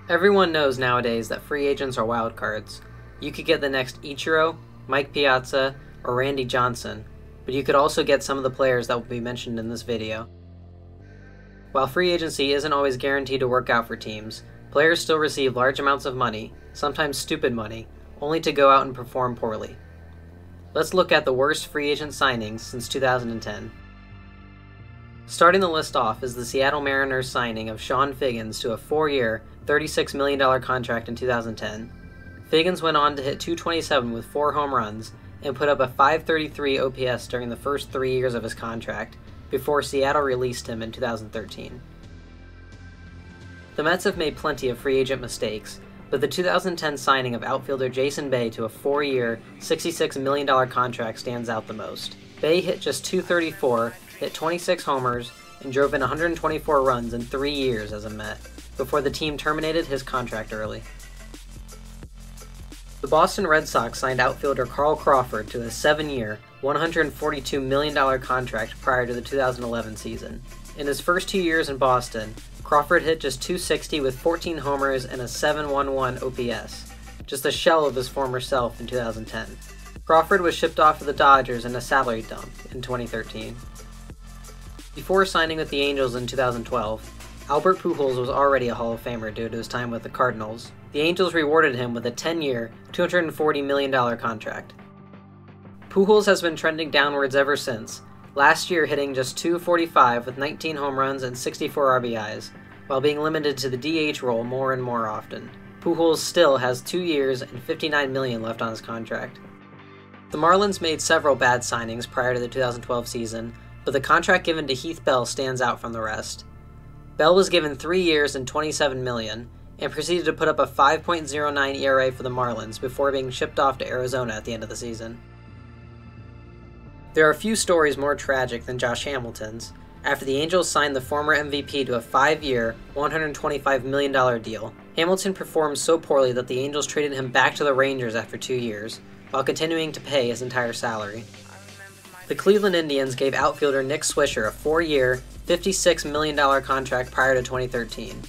Everyone knows nowadays that free agents are wild cards. You could get the next Ichiro, Mike Piazza, or Randy Johnson, but you could also get some of the players that will be mentioned in this video. While free agency isn't always guaranteed to work out for teams, players still receive large amounts of money, sometimes stupid money, only to go out and perform poorly. Let's look at the worst free agent signings since 2010. Starting the list off is the Seattle Mariners signing of Sean Figgins to a 4-year, $36 million contract in 2010. Figgins went on to hit .227 with 4 home runs and put up a .533 OPS during the first 3 years of his contract, before Seattle released him in 2013. The Mets have made plenty of free agent mistakes, but the 2010 signing of outfielder Jason Bay to a 4-year, $66 million contract stands out the most. Bay hit just .234, hit 26 homers, and drove in 124 runs in 3 years as a Met, before the team terminated his contract early. The Boston Red Sox signed outfielder Carl Crawford to a 7-year, $142 million contract prior to the 2011 season. In his first 2 years in Boston, Crawford hit just .260 with 14 homers and a .711 OPS, just a shell of his former self in 2010. Crawford was shipped off to the Dodgers in a salary dump in 2013. Before signing with the Angels in 2012, Albert Pujols was already a Hall of Famer due to his time with the Cardinals. The Angels rewarded him with a 10-year, $240 million contract. Pujols has been trending downwards ever since, last year hitting just .245 with 19 home runs and 64 RBIs, while being limited to the DH role more and more often. Pujols still has 2 years and $59 million left on his contract. The Marlins made several bad signings prior to the 2012 season, but the contract given to Heath Bell stands out from the rest. Bell was given 3 years and $27 million, and proceeded to put up a 5.09 ERA for the Marlins before being shipped off to Arizona at the end of the season. There are few stories more tragic than Josh Hamilton's, after the Angels signed the former MVP to a 5-year, $125 million deal. Hamilton performed so poorly that the Angels traded him back to the Rangers after 2 years, while continuing to pay his entire salary. The Cleveland Indians gave outfielder Nick Swisher a 4-year, $56 million contract prior to 2013.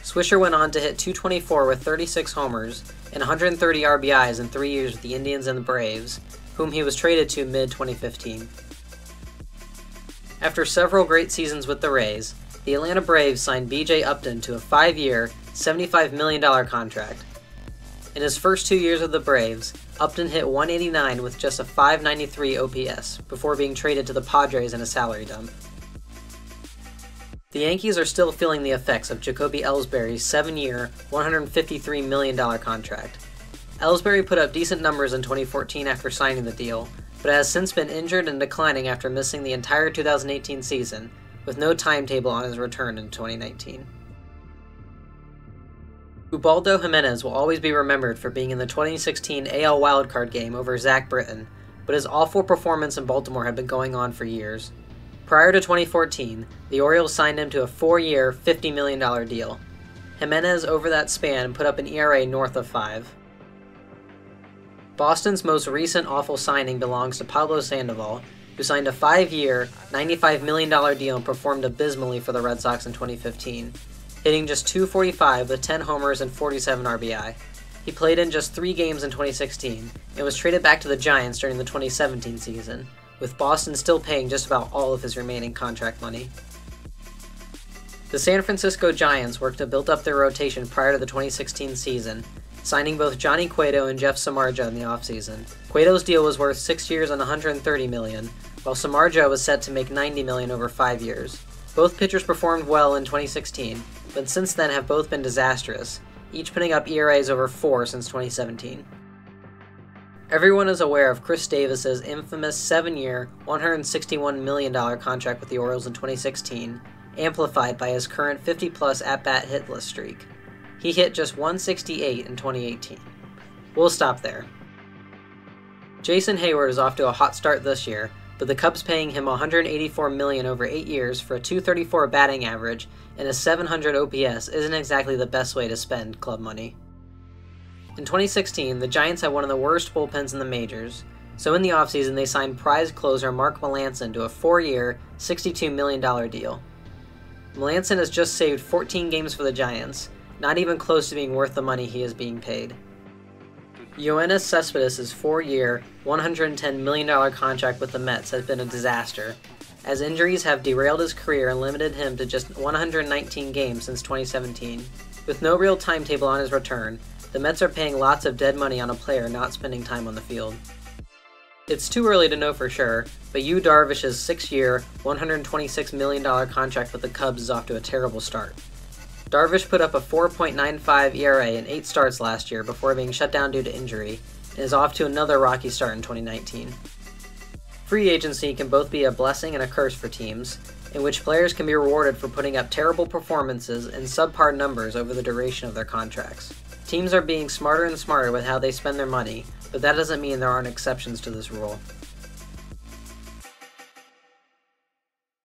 Swisher went on to hit .224 with 36 homers and 130 RBIs in 3 years with the Indians and the Braves, whom he was traded to mid-2015. After several great seasons with the Rays, the Atlanta Braves signed B.J. Upton to a 5-year, $75 million contract. In his first 2 years with the Braves, Upton hit .189 with just a .593 OPS before being traded to the Padres in a salary dump. The Yankees are still feeling the effects of Jacoby Ellsbury's 7-year, $153 million contract. Ellsbury put up decent numbers in 2014 after signing the deal, but has since been injured and declining after missing the entire 2018 season, with no timetable on his return in 2019. Ubaldo Jimenez will always be remembered for being in the 2016 AL wildcard game over Zach Britton, but his awful performance in Baltimore had been going on for years. Prior to 2014, the Orioles signed him to a 4-year, $50 million deal. Jimenez over that span put up an ERA north of 5. Boston's most recent awful signing belongs to Pablo Sandoval, who signed a 5-year, $95 million deal and performed abysmally for the Red Sox in 2015, hitting just .245 with 10 homers and 47 RBI. He played in just 3 games in 2016 and was traded back to the Giants during the 2017 season, with Boston still paying just about all of his remaining contract money. The San Francisco Giants worked to build up their rotation prior to the 2016 season, signing both Johnny Cueto and Jeff Samardzija in the offseason. Cueto's deal was worth 6 years and $130 million, while Samardzija was set to make $90 million over 5 years. Both pitchers performed well in 2016, but since then have both been disastrous, each putting up ERAs over 4 since 2017. Everyone is aware of Chris Davis's infamous 7-year, $161 million contract with the Orioles in 2016, amplified by his current 50-plus at-bat hitless streak. He hit just .168 in 2018. We'll stop there. Jason Hayward is off to a hot start this year, but the Cubs paying him $184 million over 8 years for a .234 batting average and a .700 OPS isn't exactly the best way to spend club money. In 2016, the Giants had one of the worst bullpens in the majors, so in the offseason they signed prize closer Mark Melancon to a 4-year, $62 million deal. Melancon has just saved 14 games for the Giants, not even close to being worth the money he is being paid. Yoenis Cespedes' 4-year, $110 million contract with the Mets has been a disaster, as injuries have derailed his career and limited him to just 119 games since 2017. With no real timetable on his return, the Mets are paying lots of dead money on a player not spending time on the field. It's too early to know for sure, but Yu Darvish's 6-year, $126 million contract with the Cubs is off to a terrible start. Darvish put up a 4.95 ERA in 8 starts last year before being shut down due to injury, and is off to another rocky start in 2019. Free agency can both be a blessing and a curse for teams, in which players can be rewarded for putting up terrible performances and subpar numbers over the duration of their contracts. Teams are being smarter and smarter with how they spend their money, but that doesn't mean there aren't exceptions to this rule.